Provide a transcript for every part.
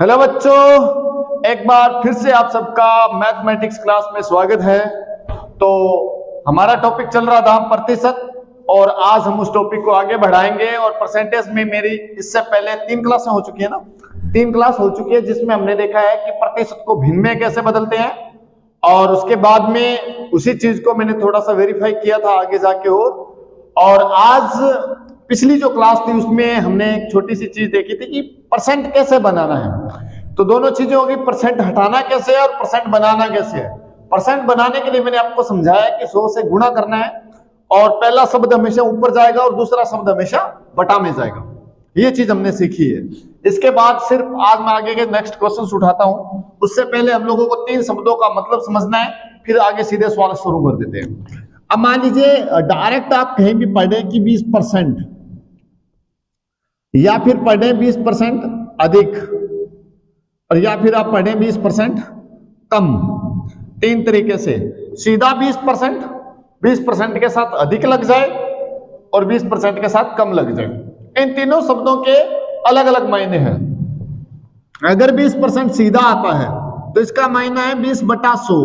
Hello बच्चों, एक बार फिर से आप सबका मैथमेटिक्स क्लास में स्वागत है। तो हमारा टॉपिक चल रहा था प्रतिशत, और आज हम उस टॉपिक को आगे बढ़ाएंगे। और परसेंटेज में मेरी इससे पहले 3 क्लासें हो चुकी है ना, 3 क्लास हो चुकी है जिसमें हमने देखा है कि प्रतिशत को भिन्न में कैसे बदलते हैं। और उसके बाद में उसी चीज को मैंने थोड़ा सा वेरीफाई किया था आगे जाके। और आज पिछली जो क्लास थी उसमें हमने एक छोटी सी चीज देखी थी कि परसेंट कैसे बनाना है। तो दोनों चीजें होगी, परसेंट हटाना कैसे है और परसेंट बनाना कैसे है। परसेंट बनाने के लिए मैंने आपको समझाया कि 100 से गुणा करना है, और पहला शब्द हमेशा ऊपर जाएगा और दूसरा शब्द हमेशा बटा में जाएगा। ये चीज हमने सीखी है। इसके बाद सिर्फ आज मैं आगे के नेक्स्ट क्वेश्चन उठाता हूं। उससे पहले हम लोगों को 3 शब्दों का मतलब समझना है, फिर आगे सीधे सवाल शुरू कर देते हैं। अब मान लीजिए डायरेक्ट आप कहीं भी पढ़े कि 20%, या फिर पढ़े 20% अधिक, और या फिर आप पढ़े 20% कम। 3 तरीके से, सीधा 20% के साथ अधिक लग जाए और 20% के साथ कम लग जाए। इन तीनों शब्दों के अलग अलग मायने हैं। अगर 20% सीधा आता है तो इसका मायना है 20/100।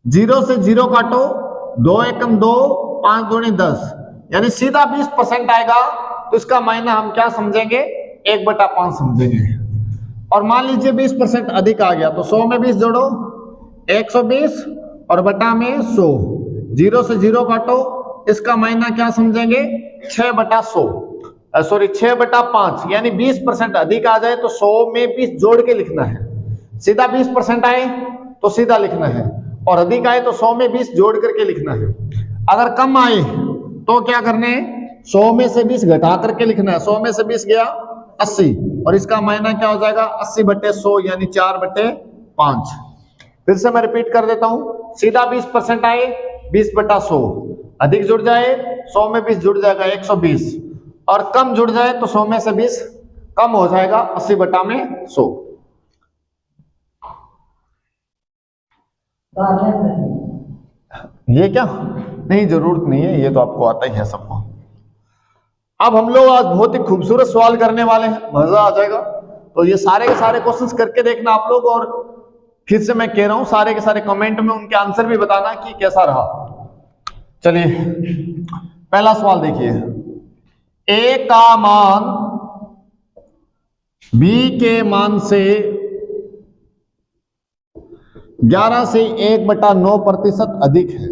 0 से 0 काटो, 2 एकम 2, 5 दूनी 10, यानी सीधा 20% आएगा तो इसका मायना हम क्या समझेंगे, 1/5 समझेंगे। और मान लीजिए 20% अधिक आ गया तो 100 में 20 जोड़ो, 120, और बटा में 100। 0 से 0 काटो, इसका मायना क्या समझेंगे, 6/100, सॉरी 6/5, यानी 20% अधिक आ जाए तो 100 में 20 जोड़ के लिखना है। सीधा 20% आए तो सीधा लिखना है, और अधिक आए तो 100 में 20 जोड़ करके लिखना है। अगर कम आए तो क्या करना है, 100 में से 20 घटा करके लिखना है। 100 में से 20 गया 80, और इसका मायना क्या हो जाएगा, 80/100, यानी 4/5। फिर से मैं रिपीट कर देता हूं। सीधा 20% आए 20/100, अधिक जुड़ जाए 100 में 20 जुड़ जाएगा 120, और कम जुड़ जाए तो 100 में से 20 कम हो जाएगा 80/100। ये क्या नहीं, जरूरत नहीं है, ये तो आपको आता ही है सबको। अब हम लोग आज बहुत ही खूबसूरत सवाल करने वाले हैं, मजा आ जाएगा। तो ये सारे के सारे क्वेश्चंस करके देखना आप लोग, और फिर से मैं कह रहा हूं सारे के सारे कमेंट में उनके आंसर भी बताना कि कैसा रहा। चलिए पहला सवाल देखिए। ए का मान बी के मान से 11 से 1/9% अधिक है।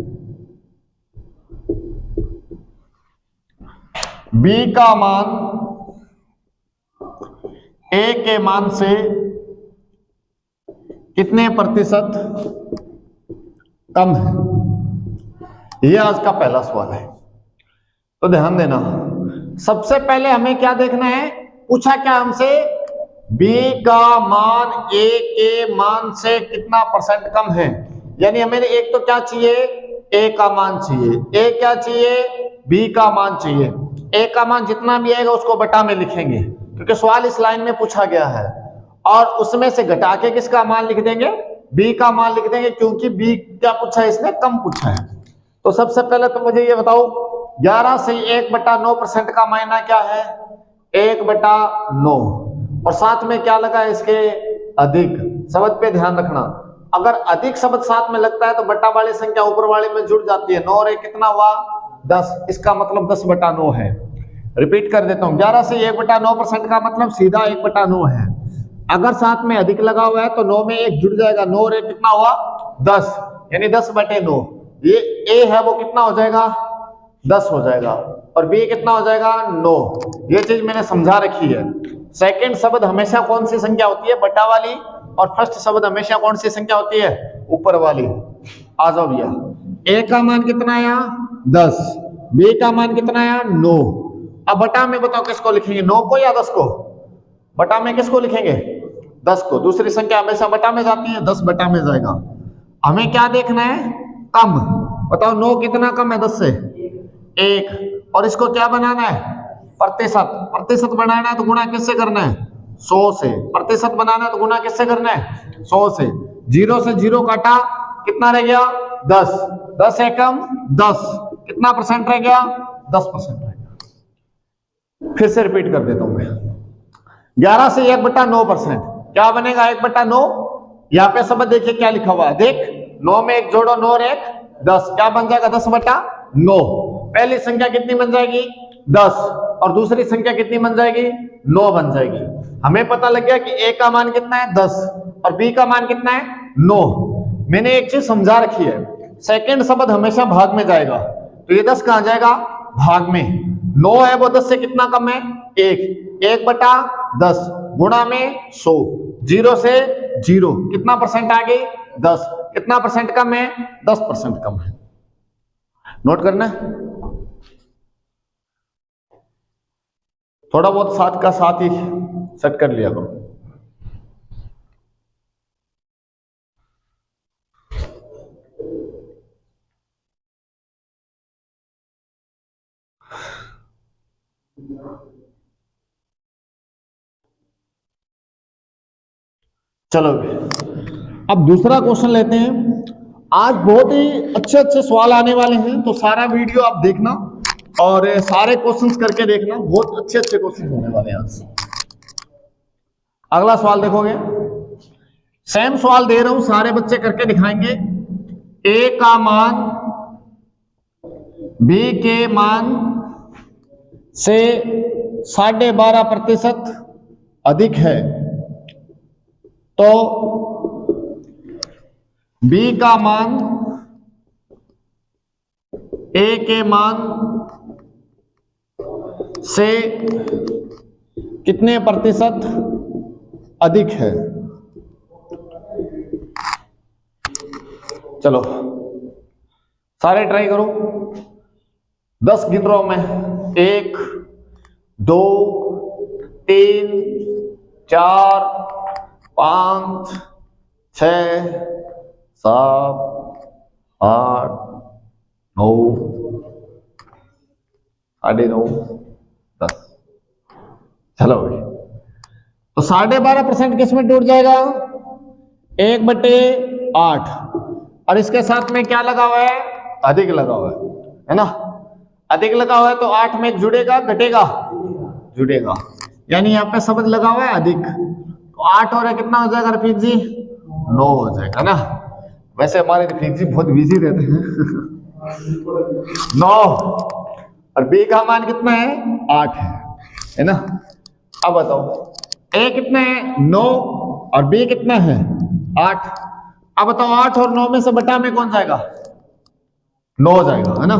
बी का मान ए के मान से कितने प्रतिशत कम है, यह आज का पहला सवाल है। तो ध्यान देना, सबसे पहले हमें क्या देखना है, पूछा क्या हमसे, बी का मान ए के मान से कितना परसेंट कम है। यानी हमें एक तो क्या चाहिए, ए का मान चाहिए। ए क्या चाहिए, बी का मान चाहिए। ए का मान जितना भी आएगा उसको बटा में लिखेंगे, क्योंकि सवाल इस लाइन में पूछा गया है। और उसमें से घटा के किसका मान लिख देंगे, बी का मान लिख देंगे, क्योंकि बी क्या पूछा है, इसने कम पूछा है। तो सबसे पहले तो मुझे ये बताओ, 11 से 1/9% का मायना क्या है, 1/9, और साथ में क्या लगा है इसके, अधिक। शब्द पे ध्यान रखना, अगर अधिक शब्द साथ में लगता है तो बटा वाली संख्या ऊपर वाले में जुड़ जाती है। 9 और 1 कितना हुआ, 10, इसका मतलब 10/9 है। रिपीट कर देता हूं, 11 से 1/9% का मतलब सीधा 1/9 है। अगर साथ में अधिक लगा हुआ है तो 9 में 1 जुड़ जाएगा, 9 और 1 कितना हुआ, 10, यानी 10/9। ये ए है वो कितना हो जाएगा, 10 हो जाएगा, और बी कितना हो जाएगा, 9। ये चीज मैंने समझा रखी है। सेकंड शब्द हमेशा कौन सी संख्या होती है, बटा वाली, और फर्स्ट शब्द हमेशा कौन सी संख्या होती है, ऊपर वाली। आ जाओ भैया, ए का मान कितना आया, 10, बी का मान कितना आया, 9। अब बटा में बताओ किसको लिखेंगे, 9 को या 10 को, बटा में किसको लिखेंगे, 10 को। दूसरी संख्या हमेशा बटा में जाती है, 10 बटा में जाएगा। हमें क्या देखना है, कम। बताओ 9 कितना कम है 10 से, 1, और इसको क्या बनाना है, प्रतिशत। प्रतिशत बनाना है तो गुणा किससे करना है, 100 से। प्रतिशत बनाना है तो गुणा किससे करना है, 100 से। 0 से 0 काटा, कितना रह गया, 10, 10 एकम 10, कितना परसेंट रह गया, 10% रह गया। फिर से रिपीट कर देता हूं मैं, 11 से 1/9%, क्या बनेगा 1/9। यहाँ पे सब देखिए क्या लिखा हुआ है, देख 9 में 1 जोड़ो 9 और 1 10, क्या बन जाएगा 10/9। पहली संख्या कितनी बन जाएगी 10 और दूसरी संख्या कितनी बन जाएगी 9 बन जाएगी। हमें पता लग गया कि a का मान कितना है 10 और b का मान कितना है 9। मैंने एक चीज समझा रखी है, सेकंड शब्द हमेशा भाग में जाएगा, तो ये 10 कहां जाएगा भाग में। 9 है वो 10 से कितना कम है 1/10 गुणा में 100, 0 से 0 कितना परसेंट आ गई 10, कितना परसेंट कम है 10% कम है। नोट करना है, थोड़ा बहुत साथ का साथ ही सेट कर लिया करो। चलो अब दूसरा क्वेश्चन लेते हैं। आज बहुत ही अच्छे अच्छे सवाल आने वाले हैं, तो सारा वीडियो आप देखना और सारे क्वेश्चंस करके देखना, बहुत अच्छे अच्छे क्वेश्चन होने वाले हैं आज। अगला सवाल देखोगे, सेम सवाल दे रहा हूं, सारे बच्चे करके दिखाएंगे। ए का मान बी के मान से 12.5% अधिक है, तो बी का मान ए के मान से कितने प्रतिशत अधिक है। चलो सारे ट्राई करो, 10 गिन रहा हूं मैं, 1 2 3 4 5 6 7 8 9 9:30 10। चलो भाई, तो 12.5% किस में टूट जाएगा 1/8, और इसके साथ में क्या लगा हुआ है अधिक लगा हुआ है ना, अधिक लगा हुआ है तो 8 में 1 जुड़ेगा घटेगा जुड़ेगा, यानी यहाँ पे शब्द लगा हुआ है अधिक, तो 8 और कितना हो जाएगा रफीक जी 9 हो जाएगा ना। वैसे हमारे रफीक जी बहुत बिजी रहते हैं 9, और बी का मान कितना है 8 है ना। अब बताओ ए कितना है 9 और बी कितना है 8। अब बताओ 8 और 9 में से बटा में कौन जाएगा 9 जाएगा है ना,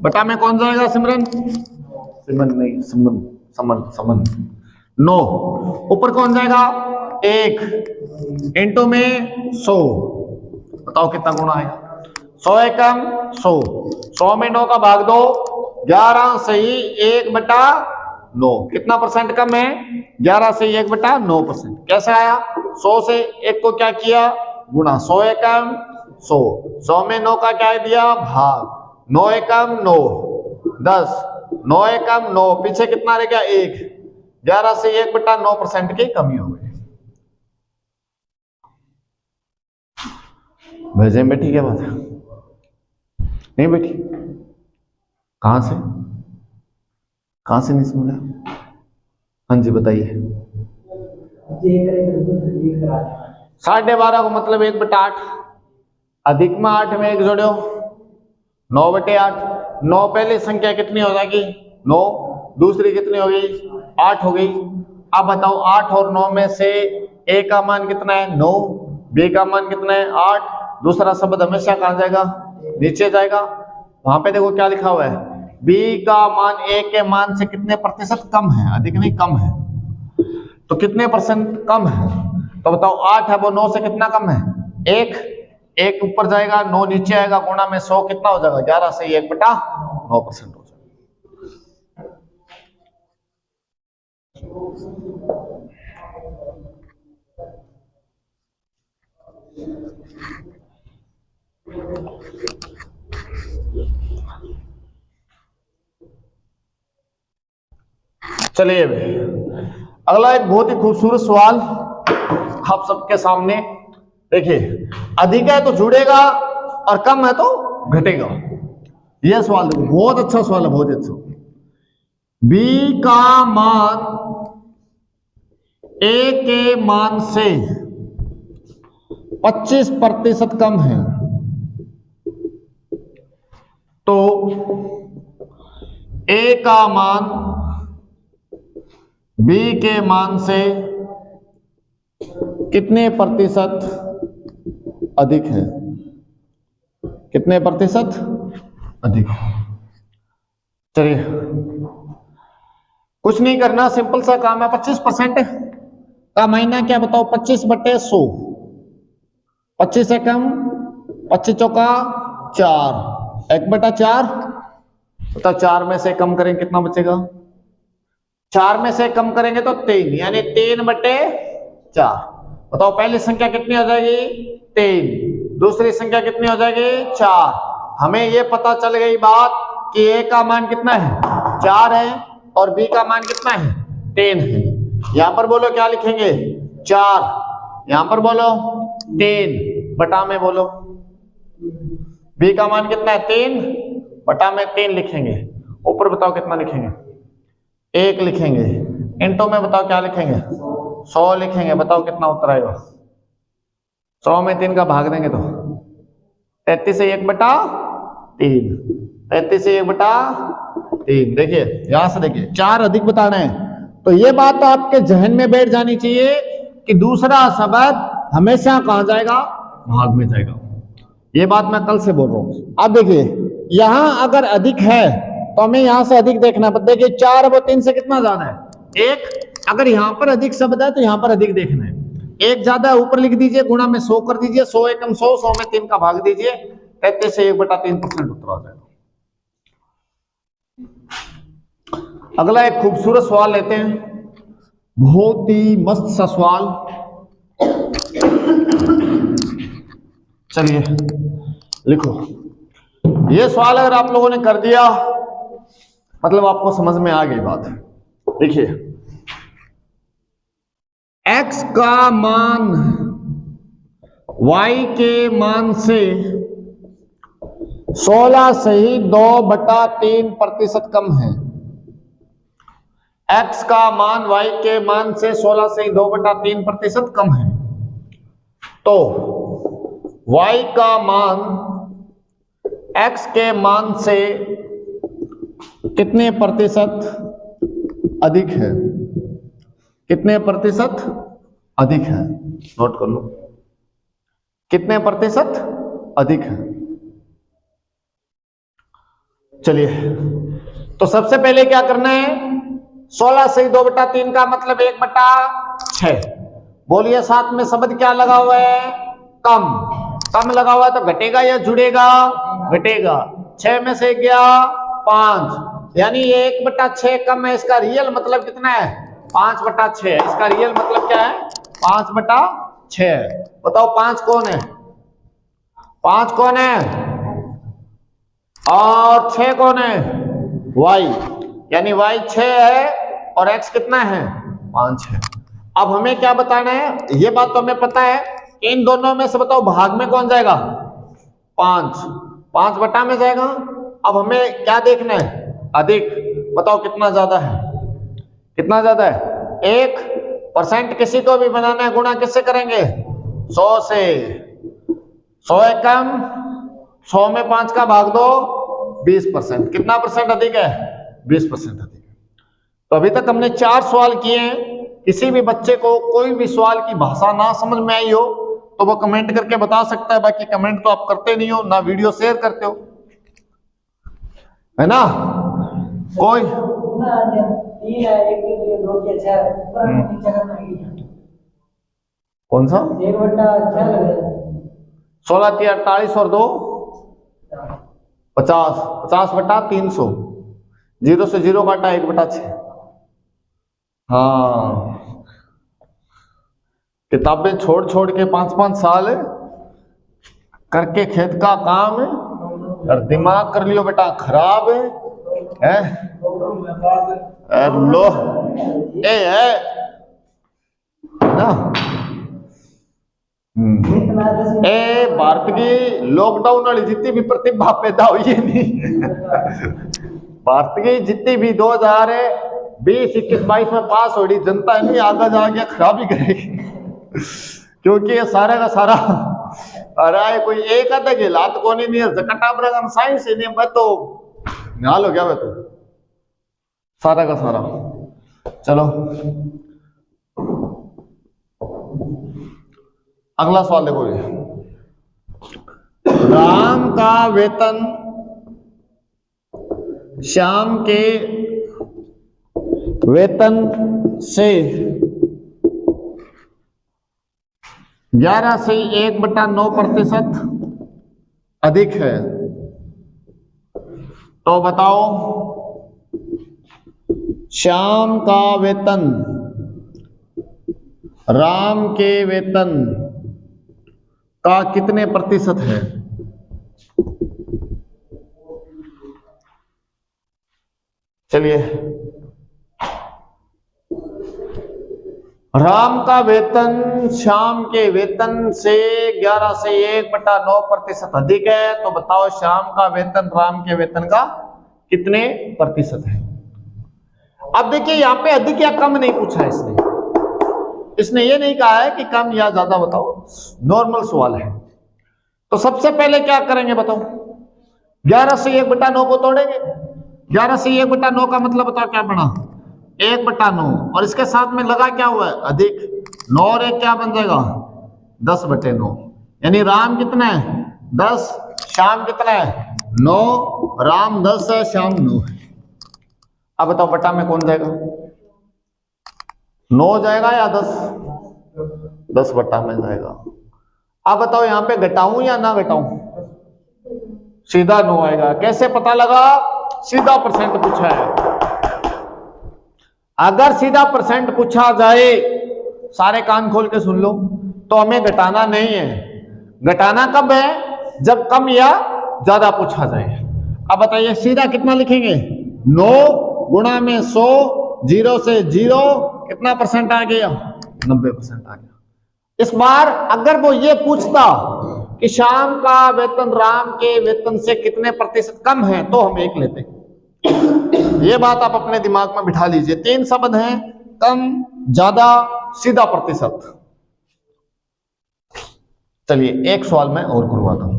बटा में कौन जाएगा सिमरन, सिमरन नहीं समन समन समन 9, ऊपर कौन जाएगा 1 इंटू में 100, बताओ कितना गुणा है 100 एकम 100, 100 में 9 का भाग दो 11 से ही 1/9, कितना परसेंट कम है 11 से 1/9%। कैसे आया 100 से 1 को क्या किया गुणा, 100 एकम 100, 100 में 9 का क्या दिया भाग, 9 एकम 9 10, 9 एकम 9, पीछे कितना रह गया 1, 11 से 1/9% की कमी हो गई। भेजे में बैठी क्या बात है, नहीं बैठी, कहां से नहीं समझा, हाँ जी बताइए। 12.5 को मतलब 1/8, अधिक में 8 में 1 जोड़ो 9/8, 9 पहली संख्या कितनी हो जाएगी 9, दूसरी कितनी हो गई 8 हो गई। अब बताओ 8 और 9 में से ए का मान कितना है 9, बी का मान कितना है 8, दूसरा शब्द हमेशा कहां जाएगा नीचे जाएगा। वहां पे देखो क्या लिखा हुआ है, बी का मान ए के मान से कितने प्रतिशत कम है, अधिक नहीं कम है, तो कितने परसेंट कम है, तो बताओ 8 है वो 9 से कितना कम है 1 ऊपर जाएगा 9 नीचे आएगा, गुणा में 100 कितना हो जाएगा 11 से 1/9% हो जाएगा। चलिए अगला एक बहुत ही खूबसूरत सवाल आप सबके सामने, देखिए अधिक है तो जुड़ेगा और कम है तो घटेगा। यह सवाल देखो बहुत अच्छा सवाल है, बहुत अच्छा। बी का मान ए के मान से 25% कम है तो ए का मान बी के मान से कितने प्रतिशत अधिक है? कितने प्रतिशत अधिक? चलिए कुछ नहीं करना, सिंपल सा काम है। 25% का महीना क्या बताओ? 25/100। 25 से कम 25 चौका 4, 1/4 बताओ। 4 में से कम करेंगे कितना बचेगा? 4 में से कम करेंगे तो 3, यानी 3/4 बताओ। पहली संख्या कितनी हो जाएगी? 3। दूसरी संख्या कितनी हो जाएगी? 4। हमें ये पता चल गई बात कि ए का मान कितना है? 4 है और बी का मान कितना है? 3 है। यहां पर बोलो क्या लिखेंगे? 4। यहां पर बोलो 3 बटा में बोलो बी का मान कितना है? 3 बटा में 3 लिखेंगे। ऊपर बताओ कितना लिखेंगे? 1 लिखेंगे। इंटो में बताओ क्या लिखेंगे? 100 लिखेंगे। बताओ कितना उत्तर आएगा? 100 में 3 का भाग देंगे तो 33 से 1/3। 33 से 1/3। देखिए यहां से देखिए 4 अधिक बताना है तो ये बात तो आपके जहन में बैठ जानी चाहिए कि दूसरा शब्द हमेशा कहां जाएगा? भाग में जाएगा। ये बात मैं कल से बोल रहा हूं। अब देखिए यहां अगर अधिक है तो हमें यहां से अधिक देखना पड़ता है। देखिए 4 और 3 से कितना ज्यादा है? 1। अगर यहां पर अधिक शब्द है तो यहां पर अधिक देखना है। 1 ज्यादा ऊपर लिख दीजिए, गुणा में 100 कर दीजिए। 100 एकम 100, 100 में 3 का भाग दीजिए। 33 से 1/3% उत्तर आ जाएगा। अगला एक खूबसूरत सवाल लेते हैं, बहुत ही मस्त सा सवाल। चलिए लिखो। ये सवाल अगर आप लोगों ने कर दिया मतलब आपको समझ में आ गई बात। देखिए x का मान y के मान से 16 से ही 2/3% कम है। x का मान y के मान से 16 से ही 2/3% कम है तो y का मान x के मान से कितने प्रतिशत अधिक है? कितने प्रतिशत अधिक है? नोट कर लो, कितने प्रतिशत अधिक है। चलिए तो सबसे पहले क्या करना है? 16 से 2/3 का मतलब 1/6। बोलिए साथ में शब्द क्या लगा हुआ है? कम। कम लगा हुआ है तो घटेगा या जुड़ेगा? घटेगा। 6 में से गया 5, यानी 1/6 कम है। इसका रियल मतलब कितना है? 5/6। इसका रियल मतलब क्या है? 5/6। बताओ 5 कौन है? 5 कौन है? और 6 कौन है? y, यानी y 6 है और x कितना है? 5 है। अब हमें क्या बताना है? ये बात तो हमें पता है। इन दोनों में से बताओ भाग में कौन जाएगा? 5। 5 बटा में जाएगा। अब हमें क्या देखना है? अधिक। बताओ कितना ज्यादा है? कितना ज्यादा है? 1%। किसी को भी बनाना है गुणा किससे करेंगे? 100 से। 100 एकम 100 में 5 का भाग दो 20%। कितना परसेंट अधिक है? 20% अधिक है। तो अभी तक हमने 4 सवाल किए हैं। किसी भी बच्चे को कोई भी सवाल की भाषा ना समझ में आई हो तो वो कमेंट करके बता सकता है। बाकी कमेंट तो आप करते नहीं हो, ना वीडियो शेयर करते हो, है ना? कोई कौन सा? 16 × 48 और 2 50। 50/300। 0 से 0 काटा 1/6। हाँ किताबें छोड़ छोड़ के 5-5 साल करके खेत का काम है और दिमाग कर लियो बेटा खराब है? लो ए है ना? ए भारत की लॉकडाउन वाली जितनी भी प्रतिभा पैदा हुई है नहीं भारत की जितनी भी 2000 20, 21, 22 में पास हो रही जनता है, नहीं आगे जाके खराबी करेगी क्योंकि ये सारा का सारा अरे कोई एक आधा के लात को नहीं जकटा बरगन साइंस ही नहीं, मैं तो निहाल हो गया मैं तो सारा का सारा। चलो अगला सवाल देखो, राम का वेतन श्याम के वेतन से 11 से 1/9% अधिक है, तो बताओ श्याम का वेतन राम के वेतन का कितने प्रतिशत है? चलिए, राम का वेतन श्याम के वेतन से 11 से 1/9% अधिक है, तो बताओ श्याम का वेतन राम के वेतन का कितने प्रतिशत है? अब देखिए यहां पे अधिक या कम नहीं पूछा इसने ये नहीं कहा है कि कम या ज्यादा, बताओ नॉर्मल सवाल है। तो सबसे पहले क्या करेंगे बताओ, 11 से 1/9 को तोड़ेंगे। 11 से 1/9 का मतलब बताओ क्या बना, 1/9, और इसके साथ में लगा क्या हुआ है अधिक, 9 और 1 क्या बन जाएगा 10/9, यानी राम कितना है 10, श्याम कितना है 9, राम 10 है श्याम 9 है। अब बताओ बटा में कौन जाएगा, 9 जाएगा या 10, 10 बटा में जाएगा। अब बताओ यहां पे घटाऊं या ना घटाऊं, सीधा 9 आएगा। कैसे पता लगा, सीधा परसेंट पूछा है। अगर सीधा परसेंट पूछा जाए, सारे कान खोल के सुन लो, तो हमें घटाना नहीं है। घटाना कब है, जब कम या ज्यादा पूछा जाए। अब बताइए सीधा कितना लिखेंगे, 9 गुणा में 100, 0 से 0 कितना परसेंट आ गया, 90% आ गया। इस बार अगर वो ये पूछता कि श्याम का वेतन राम के वेतन से कितने प्रतिशत कम है, तो हम 1 लेते। ये बात आप अपने दिमाग में बिठा लीजिए। 3 शब्द हैं, कम, ज्यादा, सीधा प्रतिशत। चलिए एक सवाल मैं और करवाता हूं।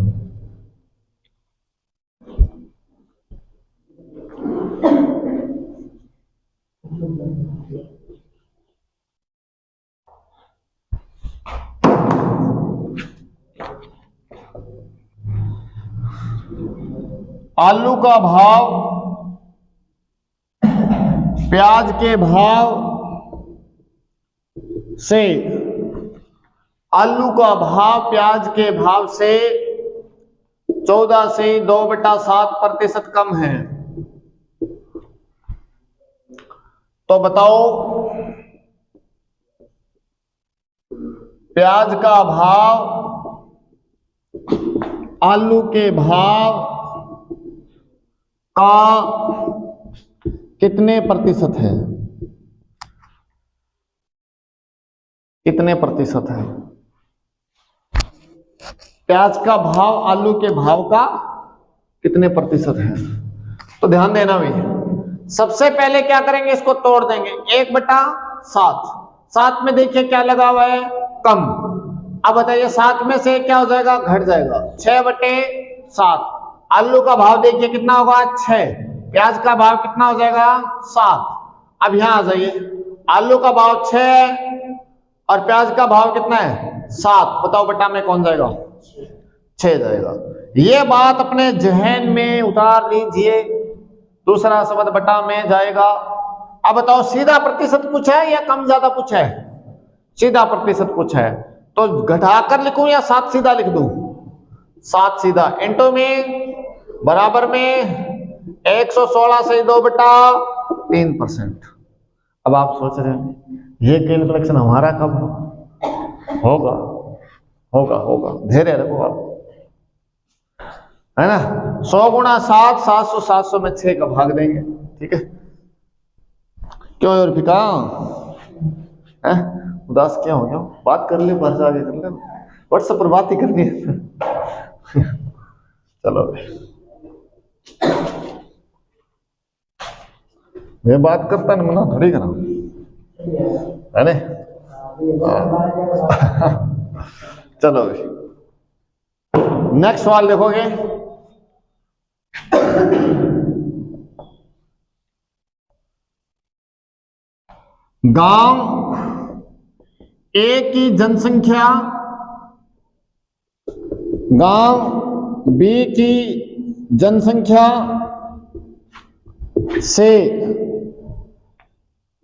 आलू का भाव प्याज के भाव से, आलू का भाव प्याज के भाव से 14 से 2/7% कम है, तो बताओ प्याज का भाव आलू के भाव का कितने प्रतिशत है, कितने प्रतिशत है? प्याज का भाव आलू के भाव का कितने प्रतिशत है? तो ध्यान देना भी, सबसे पहले क्या करेंगे, इसको तोड़ देंगे, 1/7। 7 में देखिए क्या लगा हुआ है, कम। अब बताइए 7 में से क्या हो जाएगा, घट जाएगा, 6/7। आलू का भाव देखिए कितना होगा 6, प्याज का भाव कितना हो जाएगा 7। अब यहां आ जाइए, आलू का भाव 6 और प्याज का भाव कितना है 7, बताओ बटा में कौन जाएगा, 6 जाएगा। ये बात अपने जहन में उतार लीजिए, दूसरा शब्द बटा में जाएगा। अब बताओ सीधा प्रतिशत पूछा है या कम ज्यादा पूछा है, सीधा प्रतिशत पूछा है, तो घटाकर लिखूं या 7 सीधा लिख दूं, 7 सीधा, इंटू में बराबर में 116 से 2/3%। अब आप सोच रहे हैं ये कैलकुलेशन हमारा कब होगा, होगा होगा, धैर्य रखो आप, है ना। 100 गुणा 7, 700, 700 में 6 का भाग देंगे, ठीक है। क्यों और फिका है, उदास क्या हो गया, बात कर ले, बाहर आगे कर ले, व्हाट्सएप पर बात ही करनी है चलो ये बात करता ना मना थोड़ी करा, अरे चलो नेक्स्ट सवाल देखोगे। गांव ए की जनसंख्या गांव बी की जनसंख्या से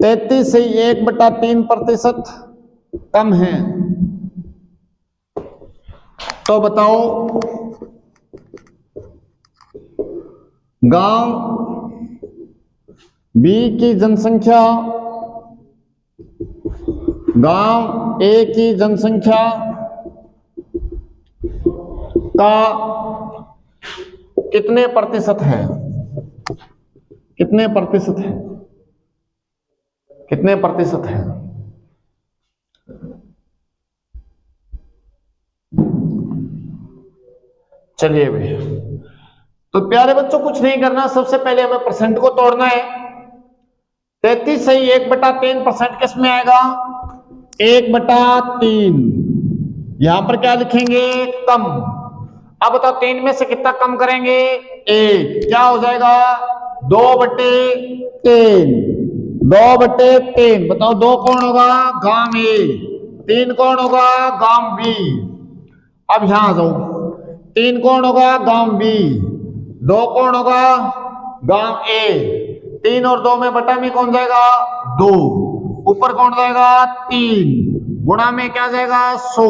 33 से 1/3% कम है, तो बताओ गांव बी की जनसंख्या गांव ए की जनसंख्या का कितने प्रतिशत है, कितने प्रतिशत है, कितने प्रतिशत है? चलिए भाई, तो प्यारे बच्चों कुछ नहीं करना, सबसे पहले हमें परसेंट को तोड़ना है। 33 से 1/3% किस में आएगा? 1/3। यहां पर क्या लिखेंगे? कम। अब बताओ 3 में से कितना कम करेंगे? 1। क्या हो जाएगा? 2/3। 2/3 बताओ 2 कौन होगा? गांव ए। 3 कौन होगा? गांव बी। अब यहां आ जाओ, 3 कौन होगा? गांव बी। 2 कौन होगा? गांव ए। 3 और 2 में बटा में कौन जाएगा? 2। ऊपर कौन जाएगा? 3। गुणा में क्या जाएगा? 100।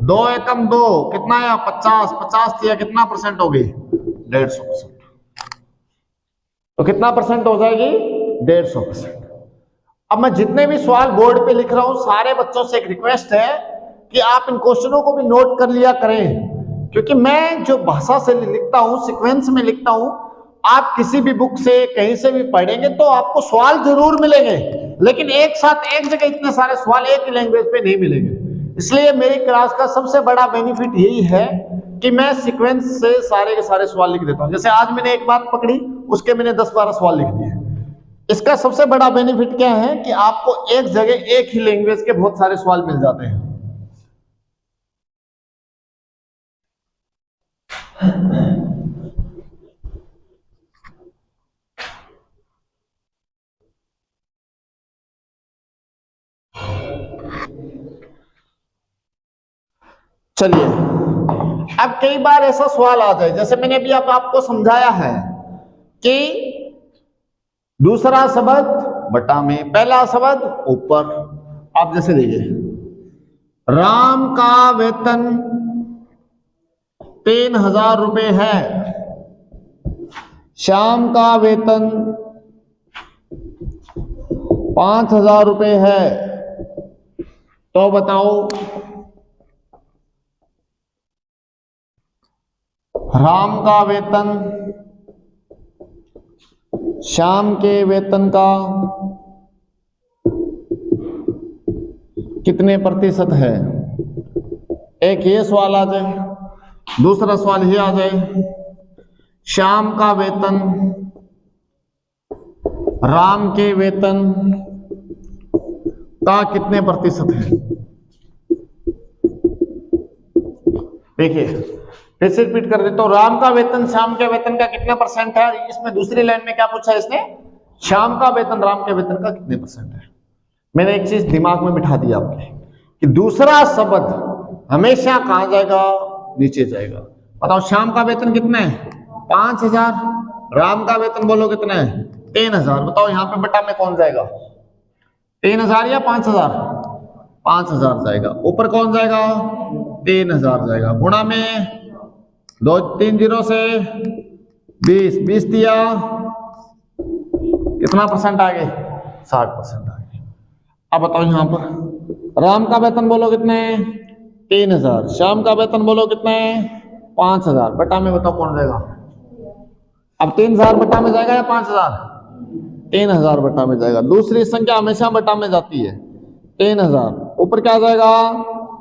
2 एकम 2 कितना है? 50। 50 दिया कितना परसेंट हो गई? 150%। तो कितना परसेंट हो जाएगी? 150%। अब मैं जितने भी सवाल बोर्ड पे लिख रहा हूं, सारे बच्चों से एक रिक्वेस्ट है कि आप इन क्वेश्चनों को भी नोट कर लिया करें, क्योंकि मैं जो भाषा से लिखता हूं, सीक्वेंस में लिखता हूं, आप किसी भी बुक से कहीं से भी पढ़ेंगे तो आपको सवाल जरूर मिलेंगे, लेकिन एक साथ एक जगह इतने सारे सवाल एक ही लैंग्वेज पे नहीं मिलेंगे। इसलिए मेरी क्लास का सबसे बड़ा बेनिफिट यही है कि मैं सीक्वेंस से सारे के सारे सवाल लिख देता हूं। जैसे आज मैंने एक बात पकड़ी, उसके मैंने 10-12 सवाल लिख दिए। इसका सबसे बड़ा बेनिफिट क्या है कि आपको एक जगह एक ही लैंग्वेज के बहुत सारे सवाल मिल जाते हैं। चलिए, अब कई बार ऐसा सवाल आ जाए, जैसे मैंने अभी आपको समझाया है कि दूसरा शब्द बटा में, पहला शब्द ऊपर। आप जैसे देखिए, राम का वेतन 3000 रुपए है, श्याम का वेतन 5000 रुपए है, तो बताओ राम का वेतन श्याम के वेतन का कितने प्रतिशत है? एक ये सवाल आ जाए, दूसरा सवाल ये आ जाए, श्याम का वेतन राम के वेतन का कितने प्रतिशत है? देखिए फिर से रिपीट कर देता हूं, राम का वेतन श्याम के वेतन का कितना परसेंट है? इसमें दूसरी लाइन में क्या पूछा है इसने? श्याम का वेतन राम के वेतन का कितने परसेंट है। मैंने एक चीज दिमाग में बिठा दी आपके कि दूसरा शब्द हमेशा कहां जाएगा? नीचे जाएगा। बताओ श्याम का वेतन कितना है? 5000। राम का वेतन बोलो कितना है? 3000। बताओ यहां पे बटा में कौन जाएगा? 3000 या 5000? 5000 जाएगा। ऊपर कौन जाएगा? 3000 जाएगा। गुणा में 2 3 0 से 20। 20 दिया कितना परसेंट आ गए? 60% आ गए। अब बताओ यहां पर राम का वेतन बोलो कितना है? 3000। श्याम का वेतन बोलो कितना है? 5000। बटा में बताओ कौन जाएगा? अब 3000 बटा में जाएगा या 5000? 3000 बटा में जाएगा। दूसरी संख्या हमेशा बटा में जाती है। 3000 ऊपर क्या जाएगा?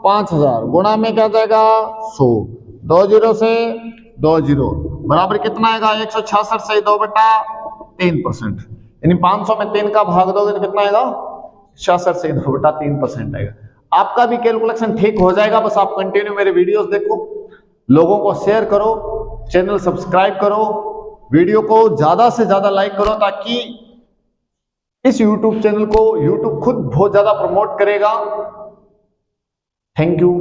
5000। गुणा में क्या जाएगा? 100। 2 0 से 2 0 बराबर कितना आएगा? 166 से 2/3%। यानी 500 में 3 का भाग दोगे तो कितना आएगा? 66 से 3% आएगा। आपका भी कैलकुलेशन ठीक हो जाएगा, बस आप कंटिन्यू मेरे वीडियोस देखो, लोगों को शेयर करो, चैनल सब्सक्राइब करो, वीडियो को ज्यादा से ज्यादा लाइक करो, ताकि इस YouTube चैनल को YouTube खुद बहुत ज्यादा प्रमोट करेगा। Thank you.